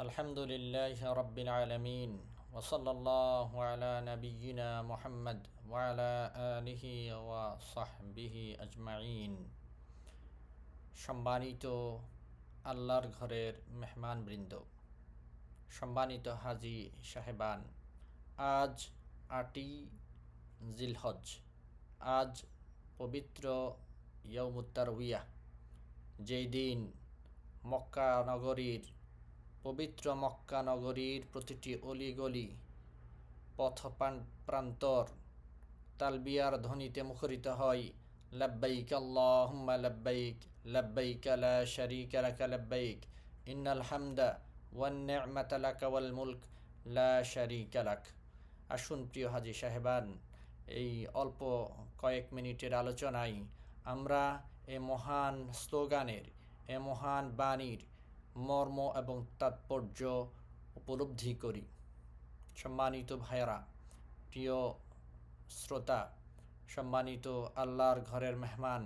আলহামদুলিল্লাহ রাব্বিল আলামিন ওয়া সাল্লাল্লাহু আলা নাবিয়্যিনা মুহাম্মদ ওয়া আলা আলিহি ওয়া সাহবিহি আজমাইন। সম্মানিত আল্লাহর ঘরের মেহমানবৃন্দ, সম্মানিত হাজী সাহেবান, আজ ৮ই জিলহজ। আজ পবিত্র ইয়াউমুত তারউইয়াহ, যেই দিন মক্কা নগরীর পবিত্র মক্কা নগরীর প্রতিটি অলিগলি পথ প্রান্তর তালবিয়ার ধ্বনিতে মুখরিত হয়। লাব্বাইক আল্লাহুম্মা লাব্বাইক, লাব্বাইক লা শারীকা লাকা লাব্বাইক, ইন্নাল হামদা ওয়ান নি'মাতা লাকা ওয়াল মুলক লা শারীকা লাক। আসুন প্রিয় হাজী সাহেবান, এই অল্প কয়েক মিনিটের আলোচনায় আমরা এ মহান স্লোগানের, এ মহান বাণীর মর্ম এবং তাৎপর্য উপলব্ধি করি। সম্মানিত ভাইয়েরা, প্রিয় শ্রোতা, সম্মানিত আল্লাহর ঘরের মেহমান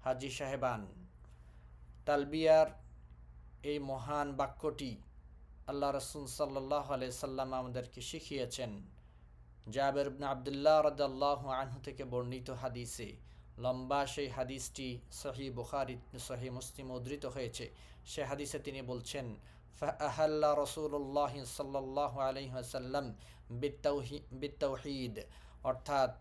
হাজী সাহেবান, তালবিয়ার এই মহান বাক্যটি আল্লাহ রাসূল সাল্লাল্লাহু আলাইহি সাল্লাম আমাদেরকে শিখিয়েছেন। জাবের ইবনে আব্দুল্লাহ রাদিয়াল্লাহু আনহু থেকে বর্ণিত হাদিসে, লম্বা সেই হাদিসটি সহিহ বুখারী, সহিহ মুসলিম উদ্ধৃত হয়েছে। সে হাদিসে তিনি বলছেন, ফাআহাল্লা রাসূলুল্লাহ সাল্লাল্লাহু আলাইহি ওয়াসাল্লাম বিত্তাওহীদ, অর্থাৎ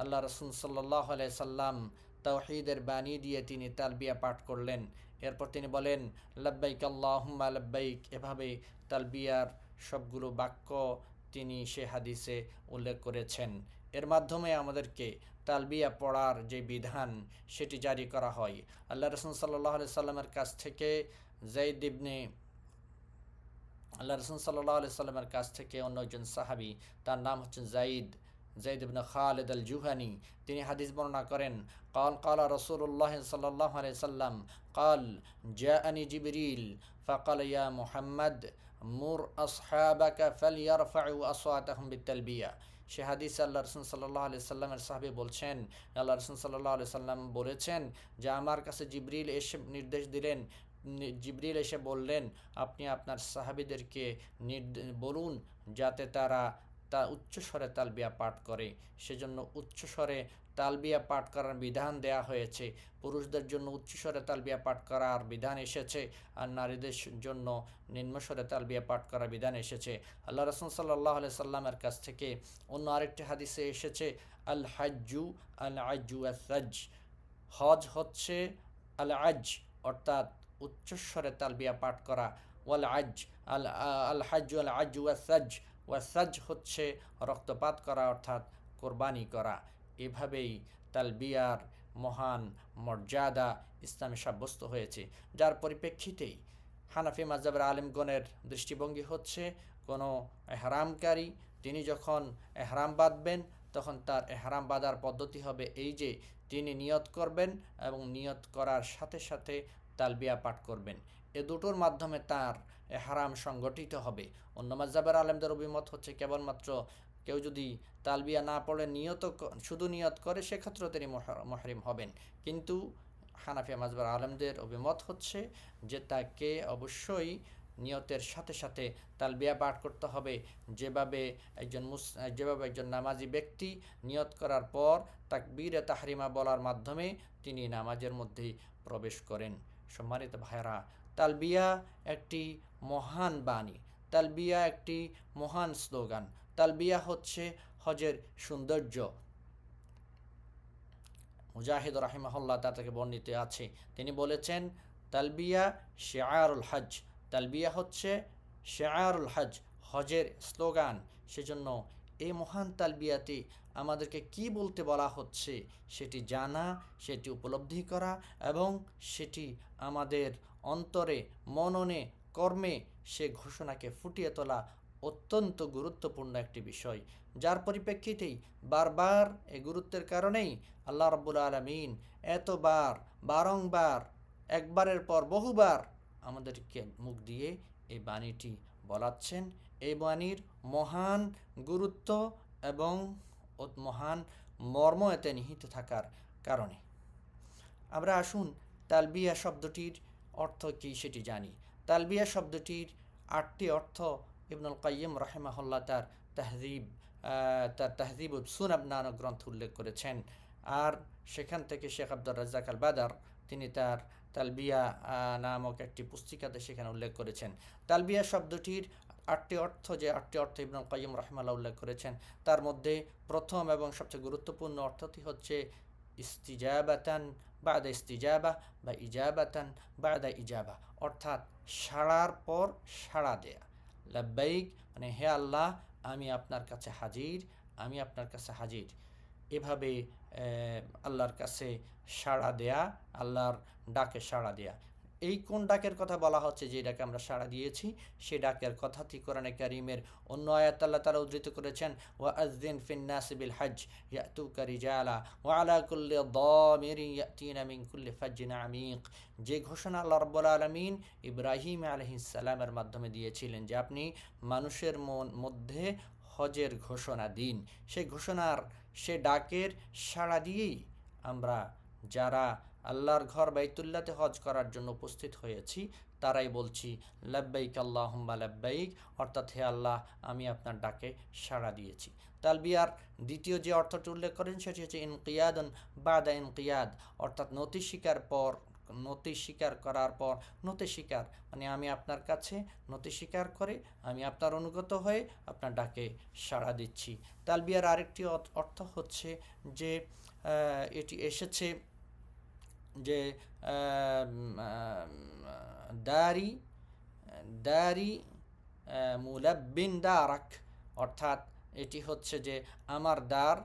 আল্লাহ রাসূল সাল্লাল্লাহু আলাইহি সাল্লাম তাওহীদের বাণী দিয়ে তিনি তালবিয়া পাঠ করলেন। এরপর তিনি বলেন, লাব্বাইক আল্লাহুম্মা লাব্বাইক। এভাবে তালবিয়ার সবগুলো বাক্য তিনি সে হাদিসে উল্লেখ করেছেন। এর মাধ্যমে আমাদেরকে তালবিয়া পড়ার যে বিধান সেটি জারি করা হয়। আল্লাহ রাসূল সাল্লাল্লাহু আলাইহি সাল্লামের কাছ থেকে আল্লাহ রাসূল সাল্লাল্লাহু আলাইহি সাল্লামের কাছ থেকে অন্য একজন সাহাবী, তার নাম হচ্ছেন যায়েদ ইবনে খালিদ আল জুহানি, তিনি হাদিস বর্ণনা করেন, قال رسول الله صلى الله عليه وسلم قال جاءني جبريل فقال يا محمد মুর আসহাবাকা ফালইয়ারফাউ আসওয়াতাহুম বিত্তালবিয়া। সে হাদিস আল্লাহ রাসূল সাল্লাল্লাহু আলাইহি সাল্লামের সাহাবী বলছেন, আল্লাহ রাসূল সাল্লাল্লাহু আলাইহি সাল্লাম বলেছেন যে আমার কাছে জিবরিল এসে নির্দেশ দিলেন, জিবরিল এসে বললেন, আপনি আপনার সাহাবীদেরকে বলুন যাতে তারা উচ্চস্বরে তালবিয়া পাঠ করে। সেজন্য উচ্চস্বরে তালবিয়া পাঠ করার বিধান দেয়া হয়েছে। পুরুষদের জন্য উচ্চস্বরে তালবিয়া পাঠ করার বিধান এসেছে, আর নারীদের জন্য নিম্নস্বরে তালবিয়া পাঠ করার বিধান এসেছে। আল্লাহ রাসূল সাল্লাল্লাহু আলাইহি সাল্লামের কাছ থেকে অন্য আরেকটি হাদিসে এসেছে, আল হাজ্জু আল আজ্জু আস-সাজ, হজ হচ্ছে আল আজ, অর্থাৎ উচ্চস্বরে তালবিয়া পাঠ করা, ওয়াল আজ আল হাজ্জু আল আজ্জু আস-সাজ, ওয়াসাজ হচ্ছে রক্তপাত করা, অর্থাৎ কোরবানি করা। এভাবেই তালবিয়ার মহান মর্যাদা ইসলামে সাব্যস্ত হয়েছে, যার পরিপ্রেক্ষিতেই হানাফি মাযহাবের আলেমগণের দৃষ্টিভঙ্গি হচ্ছে, কোনো এহরামকারী তিনি যখন এহরাম বাঁধবেন তখন তার এহরাম বাঁধার পদ্ধতি হবে এই যে তিনি নিয়ত করবেন এবং নিয়ত করার সাথে সাথে তালবিয়া পাঠ করবেন। এ দুটোর মাধ্যমে তার এহরাম সংগঠিত হবে। অন্য মাযহাবের আলেমদের অভিমত হচ্ছে কেবলমাত্র কেউ যদি তালবিয়া না পড়ে শুধু নিয়ত করে সেক্ষেত্রেও তিনি মুহরিম হবেন। কিন্তু হানাফি মাযহাবের আলেমদের অভিমত হচ্ছে যে তাকে অবশ্যই নিয়তের সাথে সাথে তালবিয়া পাঠ করতে হবে, যেভাবে একজন নামাজি ব্যক্তি নিয়ত করার পর তাকবীরে তাহরিমা বলার মাধ্যমে তিনি নামাজের মধ্যেই প্রবেশ করেন। সম্মানিত ভাইরা, তালবিয়া একটি মহান বাণী, তালবিয়া একটি মহান স্লোগান, তালবিয়া হচ্ছে হজের সৌন্দর্য। মুজাহিদ রাহিমাহুল্লাহ তা থেকে বর্ণিত আছে, তিনি বলেছেন, তালবিয়া শিআরুল হজ, তালবিয়া হচ্ছে শিআরুল হজ, হজের স্লোগান। সেজন্য এই মহান তালবিয়াতে আমাদেরকে কি বলতে বলা হচ্ছে সেটি জানা, সেটি উপলব্ধি করা এবং সেটি আমাদের অন্তরে, মননে, কর্মে সে ঘোষণাকে ফুটিয়ে তোলা অত্যন্ত গুরুত্বপূর্ণ একটি বিষয়, যার পরিপ্রেক্ষিতেই বারবার এই গুরুত্বের কারণেই আল্লাহ রাব্বুল আলামিন এতবার, বারংবার, একবারের পর বহুবার আমাদেরকে মুখ দিয়ে এই বাণীটি বলাচ্ছেন। এই বাণীর মহান গুরুত্ব এবং মহান মর্ম এতে নিহিত থাকার কারণে। আমরা আসুন তালবিয়া শব্দটির অর্থ কী সেটি জানি। তালবিয়া শব্দটির 8টি অর্থ ইবনুল কাইয়িম রাহিমাহুল্লাহ তার তাহযীব সুনান নামক গ্রন্থ উল্লেখ করেছেন। আর সেখান থেকে শেখ আব্দুর রাজ্জাক আল বাদার তিনি তার তালবিয়া নামক একটি পুস্তিকাতে সেখানে উল্লেখ করেছেন। তালবিয়া শব্দটির 8টি অর্থ, যে 8টি অর্থ ইবনুল কাইয়িম রাহিমাহুল্লাহ উল্লেখ করেছেন, তার মধ্যে প্রথম এবং সবচেয়ে গুরুত্বপূর্ণ অর্থটি হচ্ছে ইস্তিজাবাতান বাদা ইস্তিজাবা বা ইজাবাতান বাদা ইজাবা, অর্থাৎ সাড়ার পর সাড়া দেয়া। লাব্বাইক মানে হে আল্লাহ, আমি আপনার কাছে হাজির, আমি আপনার কাছে হাজির। এভাবে আল্লাহর কাছে সাড়া দেয়া, আল্লাহর ডাকে সাড়া দেয়া। এই কোন ডাকের কথা বলা হচ্ছে, যে ডাকে আমরা সাড়া দিয়েছি, সে ডাকের কথাটি কোরআনে কারীমের অন্য আয়াত আল্লাহ তাআলা উদ্ধৃত করেছেন, ওয়া আযযিন ফিন নাসি বিল হজ্জ ইয়াতুকা রিজালা ওয়া আলা কুল্লি দামিরিন ইয়াতিনা মিন কুল্লি ফাজ্জিন আমিক। যে ঘোষণা আল্লাহ রাব্বুল আলামিন ইব্রাহিম আলাইহিস সালামের মাধ্যমে দিয়েছিলেন, যে আপনি মানুষের মধ্যে হজের ঘোষণা দিন, সেই ঘোষণার, সে ডাকের সাড়া দিয়েই আমরা যারা আল্লাহর ঘর বাইতুল্লাহতে হজ করার জন্য উপস্থিত হয়েছি, তারাই বলছি লাব্বাইক আল্লাহুম্মা লাব্বাইক, অর্থাৎ হে আল্লাহ, আমি আপনার ডাকে সাড়া দিয়েছি। তালবিয়ার দ্বিতীয় যে অর্থটি উল্লেখ করেন সেটি হচ্ছে ইনকিয়াদুন বাদা ইনকিয়াদ, অর্থাৎ নতি স্বীকার করার পর নতি স্বীকার, মানে আমি আপনার কাছে নতি স্বীকার করে আমি আপনার অনুগত হয়ে আপনার ডাকে সাড়া দিচ্ছি। তালবিয়ার আরেকটি অর্থ হচ্ছে যে এটি এসেছে যে দারি দারি মুলাব্বিন দারাক, অর্থাৎ এটি হচ্ছে যে আমার দ্বার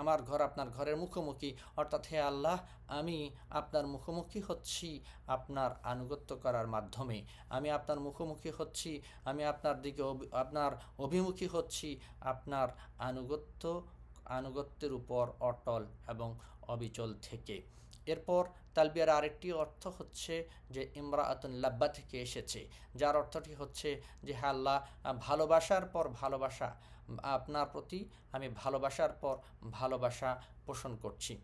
আমার ঘর আপনার ঘরের মুখোমুখি, অর্থাৎ হে আল্লাহ, আমি আপনার মুখোমুখি হচ্ছি আপনার আনুগত্য করার মাধ্যমে, আমি আপনার মুখোমুখি হচ্ছি, আমি আপনার দিকে আপনার অভিমুখী হচ্ছি আপনার আনুগত্যের উপর অটল এবং অবিচল থেকে। এরপর তালবিয়ার আরেকটি অর্থ হচ্ছে যে ইমরাআতুন লাব্বা থেকে এসেছে, যার অর্থটি হচ্ছে যে হে আল্লাহ, ভালোবাসার পর ভালোবাসা, আপনার প্রতি আমি ভালোবাসার পর ভালোবাসা পোষণ করছি।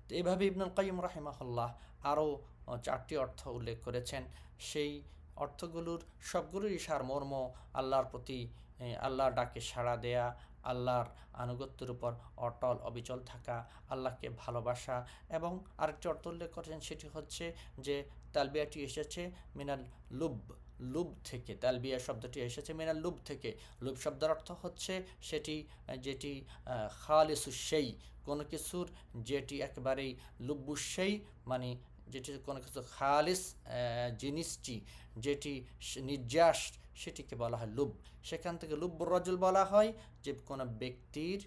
তো এইভাবে ইবনুল কাইয়িম রাহিমাহুল্লাহ আরও 4টি অর্থ উল্লেখ করেছেন। সেই অর্থগুলোর সবগুলোরই সারমর্ম আল্লাহর প্রতি, আল্লাহর ডাকে সাড়া দেয়া, আল্লাহর আনুগত্যের উপর অটল অবিচল থাকা, আল্লাহকে ভালোবাসা। এবং আরেকটি অর্থ উল্লেখ করেছেন, সেটি হচ্ছে যে তালবিয়াটি এসেছে মিনাল লুব থেকে, তালবিয়া শব্দটি এসেছে মিনাল লুব থেকে। লুব শব্দের অর্থ হচ্ছে যেটি খালিসুশ-শাই, কোনো কিছুর যেটি একেবারেই লুব্বুশ-শাই, মানে যেটি কোনো কিছু খালিস জিনিসটি যেটি নির্যাস, সেটিকে বলা হয় লুব। সেখান থেকে লুব্বুর রাজুল বলা হয় যে কোনো ব্যক্তির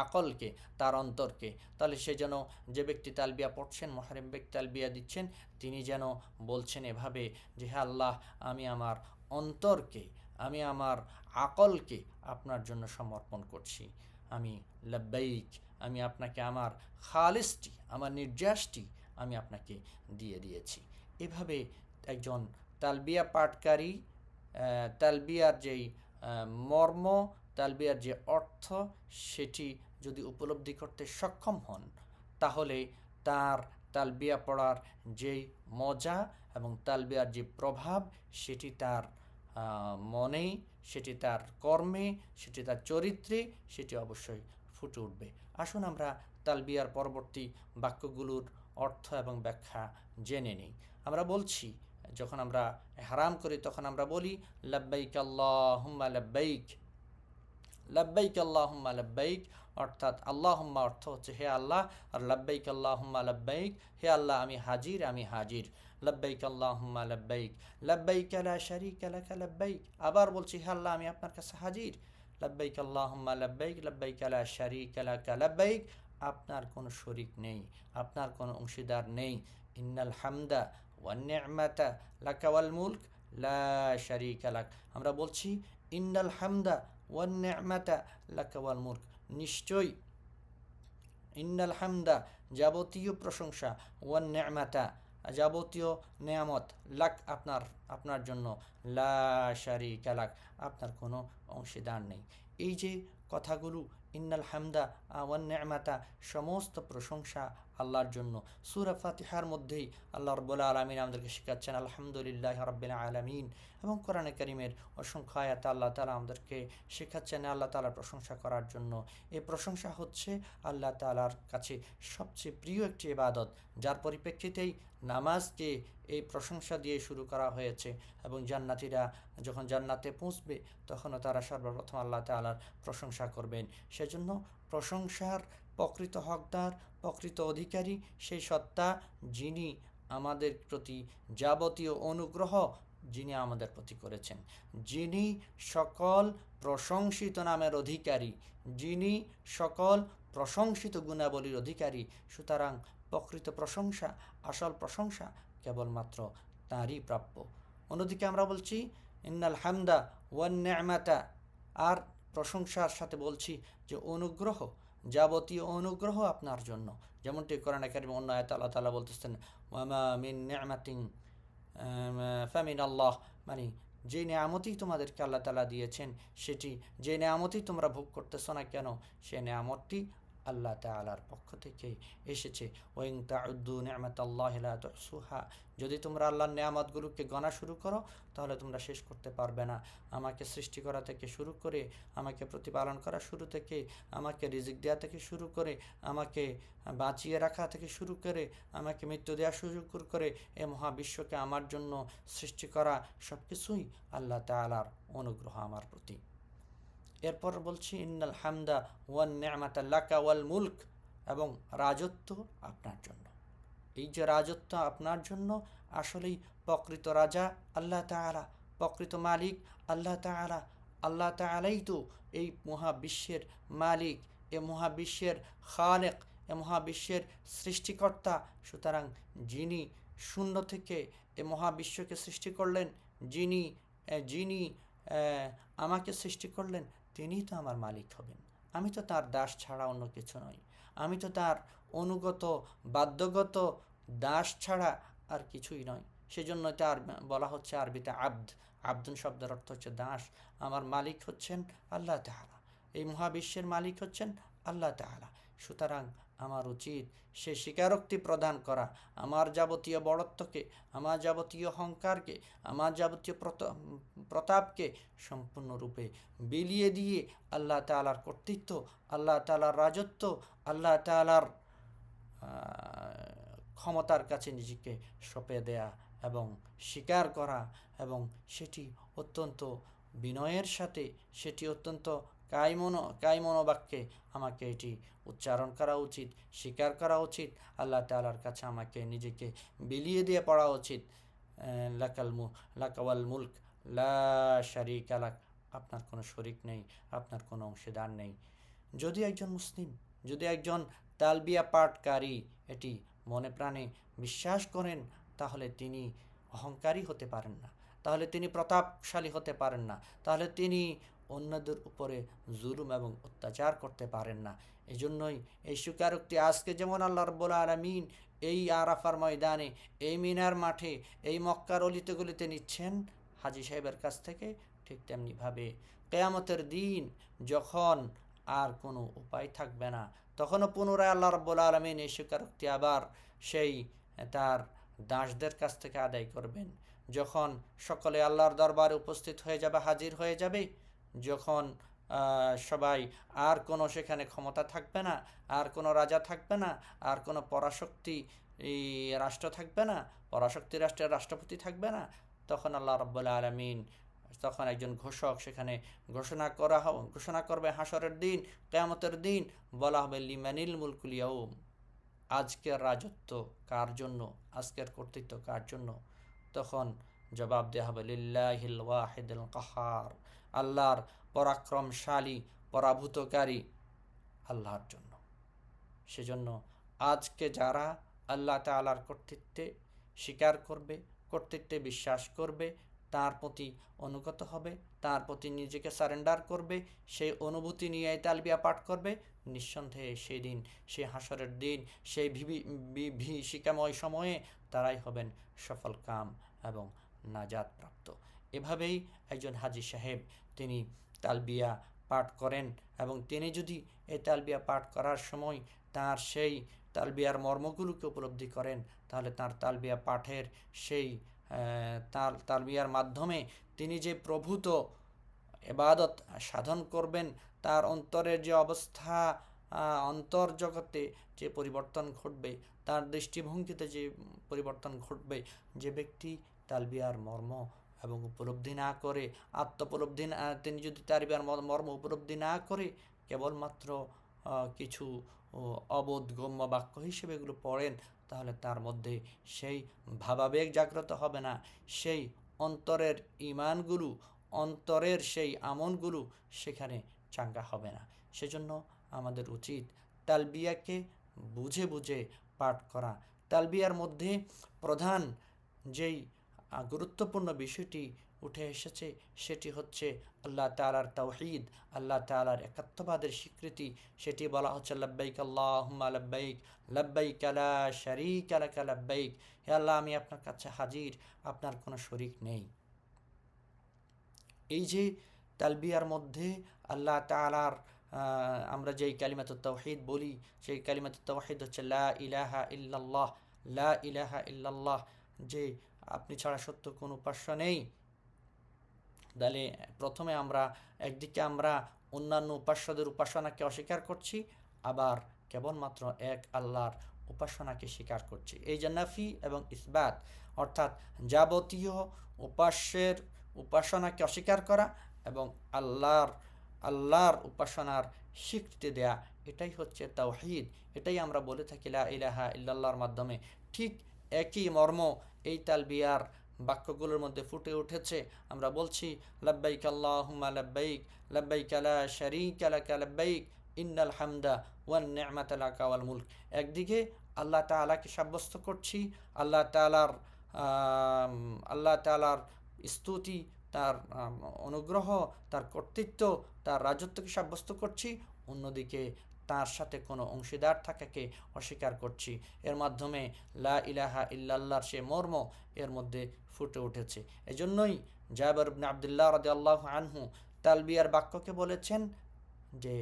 আকলকে, তার অন্তরকে। তাহলে সে যেন, যে ব্যক্তি তালবিয়া পড়ছেন, মুহরিম ব্যক্তি তালবিয়া দিচ্ছেন, তিনি যেন বলছেন এভাবে যে হে আল্লাহ, আমি আমার অন্তরকে, আমি আমার আকলকে আপনার জন্য সমর্পণ করছি। আমি লাব্বাইক, আমি আপনাকে আমার খালিসটি, আমার নির্যাসটি আমি আপনাকে দিয়ে দিয়েছি। এভাবে একজন তালবিয়া পাঠকারী তালবিয়ার যেই মর্ম, তালবিয়ার যে অর্থ, সেটি যদি উপলব্ধি করতে সক্ষম হন, তাহলে তার তালবিয়া পড়ার যেই মজা এবং তালবিয়ার যে প্রভাব, সেটি তার মনে, সেটি তার কর্মে, সেটি তার চরিত্রে, সেটি অবশ্যই ফুটে উঠবে। আসুন আমরা তালবিয়ার পরবর্তী বাক্যগুলোর অর্থ এবং ব্যাখ্যা জেনে নিই। আমরা বলছি, যখন আমরা হারাম করি তখন আমরা বলি লাব্বাইক আল্লাহুম্মা লাব্বাইক, লাব্বাইক আল্লাহুম্মা লাব্বাইক, অর্থাৎ আল্লাহুম্মা অর্থ হচ্ছে হে আল্লাহ, আর লাব্বাইক আল্লাহুম্মা লাব্বাইক, হে আল্লাহ, আমি হাজির, আমি হাজির। লাব্বাইক আল্লাহুম্মা লাব্বাইক, লাব্বাইক লা শারীকা লাকা লাব্বাইক, আবার বলছি হে আল্লাহ, আমি আপনার কাছে হাজির। লাব্বাইক আল্লাহুম্মা লাব্বাইক, লাব্বাইক লা শারীকা লাকা লাব্বাইক, আপনার কোনো শরীক নেই, আপনার কোনো অংশীদার নেই। ইন্নাল হামদা ওয়ান নি'মাতা লাকা ওয়াল মুলক লা শারীকা লাক। আমরা বলছি ইন্নাল হামদা ওয়ান নি'মাতা লাকা ওয়াল মুলক, নিশ্চয়ই ইন্নাল হামদা যাবতীয় প্রশংসা, ওয়ান নি'মাতা যাবতীয় নেয়ামত, লাক আপনার জন্য, লা শারীকা লাক আপনার কোনো অংশীদার নেই। এই যে কথাগুলো, ইন্নাল হামদা ওয়ান নি'মাতা, সমস্ত প্রশংসা আল্লাহর জন্য। সূরা ফাতিহার মধ্যেই আল্লাহ রাব্বুল আলামিন আমাদেরকে শেখাচ্ছেন আলহামদুলিল্লাহ রাব্বিল আলামিন, এবং কোরআনে কারীমের অসংখ্য আয়াতে আল্লাহ তাআলা আমাদেরকে শেখাচ্ছেন আল্লাহ তাআলার প্রশংসা করার জন্য। এই প্রশংসা হচ্ছে আল্লাহ তাআলার কাছে সবচেয়ে প্রিয় একটি ইবাদত, যার পরিপ্রেক্ষিতেই নামাজকে এই প্রশংসা দিয়ে শুরু করা হয়েছে। এবং জান্নাতীরা যখন জান্নাতে পৌঁছবে তখনও তারা সর্বপ্রথম আল্লাহ তাআলার প্রশংসা করবেন। সেজন্য প্রশংসার প্রকৃত হকদার, প্রকৃত অধিকারী সেই সত্তা যিনি আমাদের প্রতি যাবতীয় অনুগ্রহ যিনি আমাদের প্রতি করেছেন, যিনি সকল প্রশংসিত নামের অধিকারী, যিনি সকল প্রশংসিত গুণাবলীর অধিকারী। সুতরাং প্রকৃত প্রশংসা, আসল প্রশংসা কেবলমাত্র তাঁরই প্রাপ্য। অন্যদিকে আমরা বলছি ইন্নাল হামদা ওয়ান নি'মাতা, আর প্রশংসার সাথে বলছি যে অনুগ্রহ, যাবতীয় অনুগ্রহ আপনার জন্য। যেমনটি কোরআনে কারীমে অন্য আয়াতে আল্লাহ তাআলা বলতেছেন ওয়ামা মিন নি'মাতিন ফামিন আল্লাহ, মানে যে নেয়ামতই তোমাদেরকে আল্লাহ তাআলা দিয়েছেন, সেটি যে নেয়ামতই তোমরা ভোগ করতেছো না কেন, সে নেয়ামতটি আল্লাহ তাআলার পক্ষ থেকে এসেছে। ওয়াইন তাউদ্দু নি'মাতাল্লাহি লা তুহসুহা, যদি তোমরা আল্লাহর নেয়ামতগুলোকে গণা শুরু করো তাহলে তোমরা শেষ করতে পারবে না। আমাকে সৃষ্টি করা থেকে শুরু করে, আমাকে প্রতিপালন করা শুরু থেকে, আমাকে রিজিক দেওয়া থেকে শুরু করে, আমাকে বাঁচিয়ে রাখা থেকে শুরু করে, আমাকে মৃত্যু দেওয়া শুরু করে এ মহাবিশ্বকে আমার জন্য সৃষ্টি করা, সব কিছুই আল্লাহ তাআলার অনুগ্রহ আমার প্রতি। এরপর বলছি ইন্নাল হামদা ওয়ান নি'মাতা লাকা ওয়াল মুলক, এবং রাজত্ব আপনার জন্য। এই যে রাজত্ব আপনার জন্য, আসলেই প্রকৃত রাজা আল্লাহ তাআলা, প্রকৃত মালিক আল্লাহ তাআলা। আল্লাহ তাআলাই তো এই মহাবিশ্বের মালিক, এ মহাবিশ্বের খালেক, এ মহাবিশ্বের সৃষ্টিকর্তা। সুতরাং যিনি শূন্য থেকে এ মহাবিশ্বকে সৃষ্টি করলেন, যিনি যিনি আমাকে সৃষ্টি করলেন, তিনিই তো আমার মালিক হবেন। আমি তো তার দাস ছাড়া অন্য কিছু নই। আমি তো তার অনুগত, বাধ্যগত দাস ছাড়া আর কিছুই নয়। সেজন্য তার বলা হচ্ছে আরবিতে আব্দ। আব্দুন শব্দের অর্থ হচ্ছে দাস। আমার মালিক হচ্ছেন আল্লাহ তাআলা, এই মহাবিশ্বের মালিক হচ্ছেন আল্লাহ তাআলা। সুতরাং আমার উচিত সে স্বীকারোক্তি প্রদান করা, আমার যাবতীয় বড়ত্বকে, আমার যাবতীয় অহংকারকে, আমার যাবতীয় প্রতাপকে সম্পূর্ণরূপে বিলিয়ে দিয়ে আল্লাহ তাআলার কর্তৃত্ব, আল্লাহ তাআলার রাজত্ব, আল্লাহ তাআলার ক্ষমতার কাছে নিজেকে সঁপে দেয়া এবং স্বীকার করা, এবং সেটি অত্যন্ত বিনয়ের সাথে, সেটি অত্যন্ত কায়মনোবাক্যে আমাকে এটি উচ্চারণ করা উচিত, স্বীকার করা উচিত। আল্লাহ তাআলার কাছে আমাকে নিজেকে বিলিয়ে দিয়ে পড়া উচিত লাকা ওয়াল মুলক লা শারীকা লাক, আপনার কোনো শরীক নেই, আপনার কোনো অংশীদার নেই। যদি একজন মুসলিম, যদি একজন তালবিয়া পাঠকারী এটি মনে প্রাণে বিশ্বাস করেন, তাহলে তিনি অহংকারী হতে পারেন না, তাহলে তিনি প্রতাপশালী হতে পারেন না, তাহলে তিনি অন্যদের উপরে জুলুম এবং অত্যাচার করতে পারেন না। এই জন্যই এই স্বীকারোক্তি আজকে যেমন আল্লাহ রাব্বুল আলামিন এই আরাফার ময়দানে, এই মিনার মাঠে, এই মক্কার অলিতে গলিতে নিচ্ছেন হাজী সাহেবের কাছ থেকে, ঠিক তেমনিভাবে কিয়ামতের দিন যখন আর কোনো উপায় থাকবে না, তখনও পুনরায় আল্লাহ রাব্বুল আলামিন এই স্বীকারোক্তি আবার সেই তার দাসদের কাছ থেকে আদায় করবেন। যখন সকলে আল্লাহর দরবারে উপস্থিত হয়ে যাবে, হাজির হয়ে যাবে, যখন সবাই আর কোনো সেখানে ক্ষমতা থাকবে না, আর কোনো রাজা থাকবে না, আর কোনো পরাশক্তি রাষ্ট্র থাকবে না, পরাশক্তি রাষ্ট্রের রাষ্ট্রপতি থাকবে না, তখন আল্লাহ রাব্বুল আলামিন, তখন একজন ঘোষক সেখানে ঘোষণা করবে হাসরের দিন, কিয়ামতের দিন, বলা হবে লিমানিল মুলকুল ইয়াউম, আজকের রাজত্ব কার জন্য, আজকের কর্তৃত্ব কার জন্য? তখন জবাব দেওয়া হবে লিল্লাহিল ওয়াহিদুল কাহার, আল্লাহর পরাক্রমশালী, পরাভূতকারী আল্লাহর জন্য। সেজন্য আজকে যারা আল্লাহ তাআলার কর্তৃত্বে স্বীকার করবে, কর্তৃত্বে বিশ্বাস করবে, তার প্রতি অনুগত হবে, তার প্রতি নিজেকে সারেন্ডার করবে, সেই অনুভূতি নিয়ে তালবিয়া পাঠ করবে, নিঃসন্দেহে সেই দিন, সেই হাসরের দিন, সেই বিভীষিকাময় সময়ে তারাই হবেন সফল কাম এবং নাজাত প্রাপ্ত। এভাবেই একজন হাজী সাহেব তিনি তালবিয়া পাঠ করেন, এবং তিনি যদি এই তালবিয়া পাঠ করার সময় তার সেই তালবিয়ার মর্মগুলোকে উপলব্ধি করেন, তাহলে তার তালবিয়া পাঠের সেই তার তালবিয়ার মাধ্যমে তিনি যে প্রভূত ইবাদত সাধন করবেন, তার অন্তরের যে অবস্থা, অন্তর্জগতে যে পরিবর্তন ঘটবে, তার দৃষ্টিভঙ্গিতে যে পরিবর্তন ঘটবে, যে ব্যক্তি তালবিয়ার মর্ম এবং উপলব্ধি না করে, আত্মোপলব্ধি না, তিনি যদি তালবিয়ার মর্ম উপলব্ধি না করে কেবলমাত্র কিছু অবোধগম্য বাক্য হিসেবে এগুলো পড়েন, তাহলে তার মধ্যে সেই ভাবাবেগ জাগ্রত হবে না, সেই অন্তরের ইমানগুলো, অন্তরের সেই আমলগুলো সেখানে চাঙ্গা হবে না। সেজন্য আমাদের উচিত তালবিয়াকে বুঝে বুঝে পাঠ করা। তালবিয়ার মধ্যে প্রধান যেই গুরুত্বপূর্ণ বিষয়টি উঠে এসেছে সেটি হচ্ছে আল্লাহ তাআলার তাওহীদ, আল্লাহ তাআলার একাত্মবাদের স্বীকৃতি। সেটি বলা হচ্ছে লাব্বাইক আল্লাহুম্মা লাব্বাইক, লাব্বাইক লা শারীকা লাকা লাব্বাইক, হে আল্লাহ আমি আপনার কাছে হাজির, আপনার কোনো শরীক নেই। এই যে তালবিয়ার মধ্যে আল্লাহ তাআলার আমরা যেই কালিমাতুত তাওহীদ বলি, সেই কালিমাতুত তাওহীদ হচ্ছে লা ইলাহা ইল্লাল্লাহ, লা ইলাহা ইল্লাল্লাহ, যে আপনি ছাড়া সত্য কোনো উপাস্য নেই। তাহলে প্রথমে আমরা একদিকে আমরা অন্যান্য উপাস্যদের উপাসনাকে অস্বীকার করছি, আবার কেবলমাত্র এক আল্লাহর উপাসনাকে স্বীকার করছি। এই যে নাফি এবং ইসবাত, অর্থাৎ যাবতীয় উপাস্যের উপাসনাকে অস্বীকার করা এবং আল্লাহর উপাসনার স্বীকৃতি দেয়া, এটাই হচ্ছে তাওহীদ। এটাই আমরা বলে থাকি লা ইলাহা ইল্লাল্লাহর মাধ্যমে। ঠিক একই মর্ম এই তালবিয়ার বাক্যগুলোর মধ্যে ফুটে উঠেছে। আমরা বলছি লাব্বাইক আল্লাহুম্মা লাব্বাইক, লাব্বাইক লা শারীকা লাকা লাব্বাইক, ইন্নাল হামদা ওয়ান নি'মাতা লাকা ওয়াল মুলক। একদিকে আল্লাহ তাআলাকে সাব্যস্ত করছি, আল্লাহ তাআলার আল্লাহ তাআলার স্তুতি, তার অনুগ্রহ, তার কর্তৃত্ব, তার রাজত্বকে সাব্যস্ত করছি, অন্যদিকে তার সাথে কোনো অংশীদার থাকাকে অস্বীকার করছি। এর মাধ্যমে লা ইলাহা ইল্লাল্লাহর সে মর্ম এর মধ্যে ফুটে উঠেছে। এজন্যই জাবের ইবনে আব্দুল্লাহ রাদিয়াল্লাহু আনহু তালবিয়ার বাক্যকে বলেছেন যে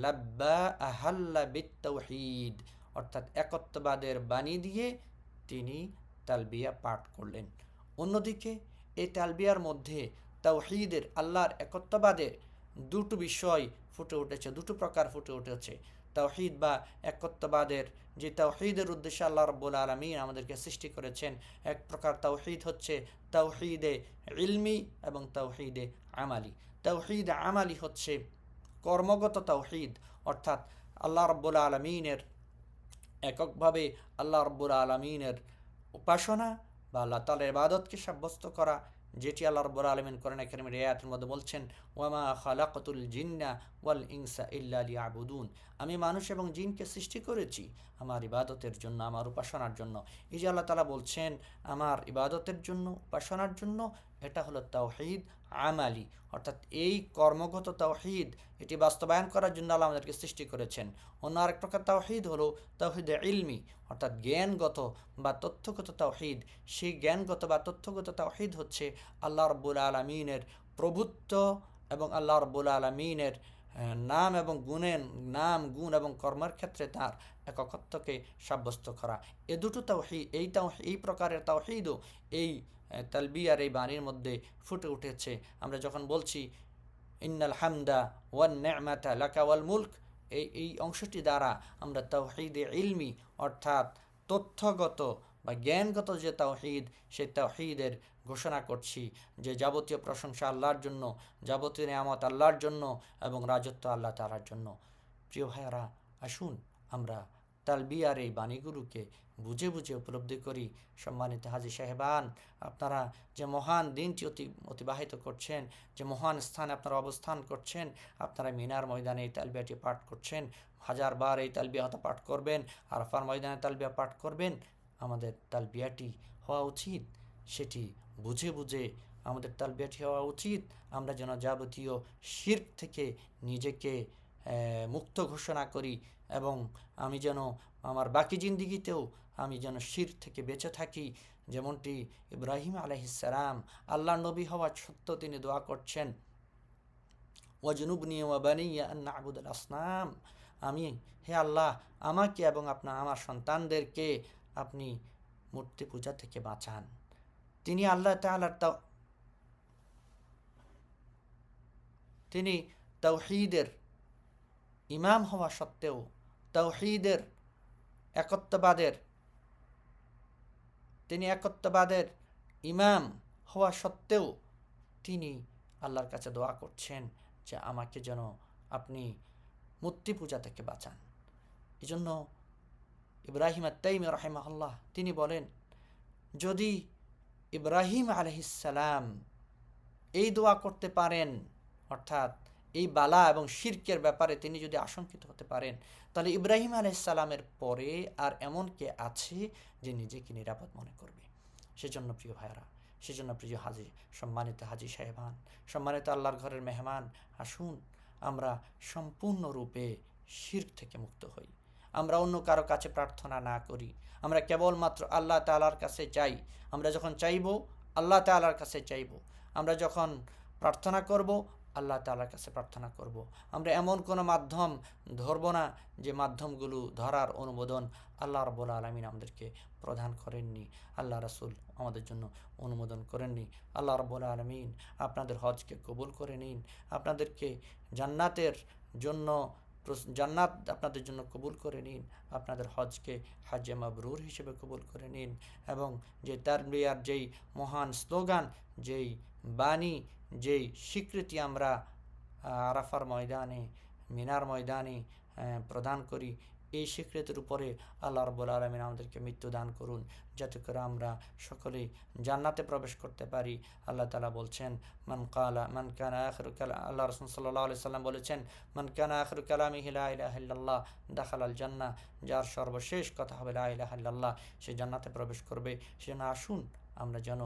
লাব্বা আহাল্লা বিত্তাওহীদ, অর্থাৎ একত্ববাদের বাণী দিয়ে তিনি তালবিয়া পাঠ করলেন। অন্যদিকে এই তালবিয়ার মধ্যে তাওহীদের, আল্লাহর একত্ববাদের দুটো বিষয় ফুটে উঠেছে, দুটো প্রকার ফুটে উঠেছে। তাওহীদ বা একত্ববাদের যে তাওহীদের উদ্দেশ্যে আল্লাহ রাব্বুল আলামিন আমাদেরকে সৃষ্টি করেছেন, এক প্রকার তাওহীদ হচ্ছে তাওহীদে ইলমি এবং তাওহীদে আমালি। তাওহীদ আমালি হচ্ছে কর্মগত তাওহীদ, অর্থাৎ আল্লাহ রাব্বুল আলামিনের এককভাবে আল্লাহ রাব্বুল আলামিনের উপাসনা বা আল্লাহ তাআলার ইবাদতকে সাব্যস্ত করা, যেটি আল্লাহ রাব্বুল আলামিন কোরআনে কারীমের আয়াতের মধ্যে বলছেন ওয়ামা খালাকাতুল জিন্না ওয়াল ইনসা ইল্লা লিয়াবুদুন, আমি মানুষ এবং জিনকে সৃষ্টি করেছি আমার ইবাদতের জন্য, আমার উপাসনার জন্য। এই যে আল্লাহ তাআলা বলছেন আমার ইবাদতের জন্য, উপাসনার জন্য, এটা হলো তাওহীদ আমালি, অর্থাৎ এই কর্মগত তাওহীদ, এটি বাস্তবায়ন করার জন্য আল্লাহ আমাদেরকে সৃষ্টি করেছেন। অন্য আরেক প্রকার তাওহীদ হলো তাওহীদে ইলমি, অর্থাৎ জ্ঞানগত বা তথ্যগত তাওহীদ। সেই জ্ঞানগত বা তথ্যগত তাওহীদ হচ্ছে আল্লাহ রাব্বুল আলামিনের প্রভুত্ব এবং আল্লাহ রাব্বুল আলামিনের নাম এবং নাম গুণ এবং কর্মের ক্ষেত্রে তার একত্বকে সাব্যস্ত করা। এ দুটো তাওহীদ, এই প্রকারের তাওহীদও এই তালবিয়ার এই বাণীর মধ্যে ফুটে উঠেছে। আমরা যখন বলছি ইন্নাল হামদা ওয়ান নি'মাতা লাকা ওয়াল মুলক, এই অংশটি দ্বারা আমরা তাওহীদে ইলমি, অর্থাৎ তথ্যগত বা জ্ঞানগত যে তাওহীদ, সেই তাওহীদের ঘোষণা করছি যে যাবতীয় প্রশংসা আল্লাহর জন্য, যাবতীয় নিয়ামত আল্লাহর জন্য এবং রাজত্ব আল্লাহ তাআলার জন্য। প্রিয় ভাইয়ারা, আসুন আমরা তালবিয়ার এই বাণীগুলোকে বুঝে বুঝে উপলব্ধি করি। সম্মানিত হাজী সাহেবান, আপনারা যে মহান দিনটি অতিবাহিত করছেন, যে মহান স্থানে আপনারা অবস্থান করছেন, আপনারা মিনার ময়দানে এই তালবিয়াটি পাঠ করছেন, হাজারবার এই তালবিয়া পাঠ করবেন, আরাফার ময়দানে তালবিয়া পাঠ করবেন। আমাদের তালবিয়াটি হওয়া উচিত সেটি বুঝে বুঝে, আমাদের তালবিয়াটি হওয়া উচিত আমরা যেন যাবতীয় শিরক থেকে নিজেকে মুক্ত ঘোষণা করি, এবং আমি যেন আমার বাকি জিন্দিগিতেও আমি যেন শিরক থেকে বেঁচে থাকি। যেমনটি ইব্রাহিম আলাইহিস সালাম আল্লাহ নবী হওয়া সত্ত্বেও তিনি দোয়া করছেন ওয়াজনুবনি ওয়া বানিয়া আন না'বুদাল আসনাম, হে আল্লাহ, আমাকে এবং আমার সন্তানদেরকে আপনি মূর্তি পূজা থেকে বাঁচান। তিনি আল্লাহ তাআলার তিনি তাওহীদের ইমাম হওয়া সত্ত্বেও, তাওহীদের একত্ববাদের ইমাম হওয়া সত্ত্বেও তিনি আল্লাহর কাছে দোয়া করছেন যে আমাকে যেন আপনি মূর্তি পূজা থেকে বাঁচান। এই জন্য ইব্রাহিম আত-তাইমি রাহিমাহুল্লাহ তিনি বলেন, যদি ইব্রাহিম আলাইহিসসালাম এই দোয়া করতে পারেন, অর্থাৎ এই বালা এবং শিরকের ব্যাপারে তিনি যদি আশঙ্কিত হতে পারেন, তাহলে ইব্রাহিম আলাইহিসসালামের পরে আর এমন কে আছে যে নিজেকে নিরাপদ মনে করবে। সেজন্য প্রিয় ভাইরা, সেজন্য প্রিয় হাজি, সম্মানিত হাজি সাহেবান, সম্মানিত আল্লাহর ঘরের মেহমান, আসুন আমরা সম্পূর্ণরূপে শিরক থেকে মুক্ত হই। আমরা অন্য কারো কাছে প্রার্থনা না করি, আমরা কেবলমাত্র আল্লাহ তাআলার কাছে চাই। আমরা যখন চাইব, আল্লাহ তাআলার কাছে চাইব। আমরা যখন প্রার্থনা করব, আল্লাহ তাআলার কাছে প্রার্থনা করব। আমরা এমন কোনো মাধ্যম ধরব না যে মাধ্যমগুলো ধরার অনুমোদন আল্লাহ রাব্বুল আলামিন আমাদেরকে প্রদান করেননি, আল্লাহ রাসূল আমাদের জন্য অনুমোদন করেননি। আল্লাহ রাব্বুল আলামিন আপনাদের হজকে কবুল করে নিন, আপনাদেরকে জান্নাত আপনাদের জন্য কবুল করে নিন, আপনাদের হজকে হাজ্জে মাবরুর হিসেবে কবুল করে নিন। এবং যে তারবিয়ার যেই মহান স্লোগান, যেই বাণী, যেই স্বীকৃতি আমরা আরাফার ময়দানে, মিনার ময়দানে প্রদান করি, এই স্বীকৃতির উপরে আল্লাহ রাব্বুল আলামিন আমাদেরকে মৃত্যু দান করুন, যাতে করে আমরা সকলেই জান্নাতে প্রবেশ করতে পারি। আল্লাহ তাআলা বলছেন, আল্লাহ রাসূল সাল্লাল্লাহু আলাইহি সাল্লাম বলেছেন, মান কানা আখিরু কালামিহি লা ইলাহা ইল্লাল্লাহ দাখালাল জান্নাহ, যার সর্বশেষ কথা হবে লা ইলাহা ইল্লাল্লাহ, সে জান্নাতে প্রবেশ করবে। সেজন্য আসুন আমরা যেন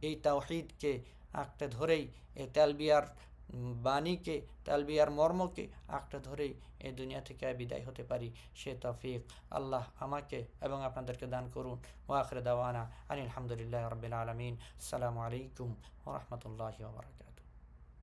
এই তাওহীদকে আঁকড়ে ধরেই, এই তালবিয়ার বাণীকে, তালবিয়ার মর্মকে আঁকড়ে ধরেই এই দুনিয়া থেকে বিদায় হতে পারি। সে তৌফিক আল্লাহ আমাকে এবং আপনাদেরকে দান করুন। ওয়া আখিরু দাওয়ানা আনিল হামদুলিল্লাহি রাব্বিল আলামিন। আসসালামু আলাইকুম ওয়া রাহমাতুল্লাহি ওয়া বারাকাতুহু।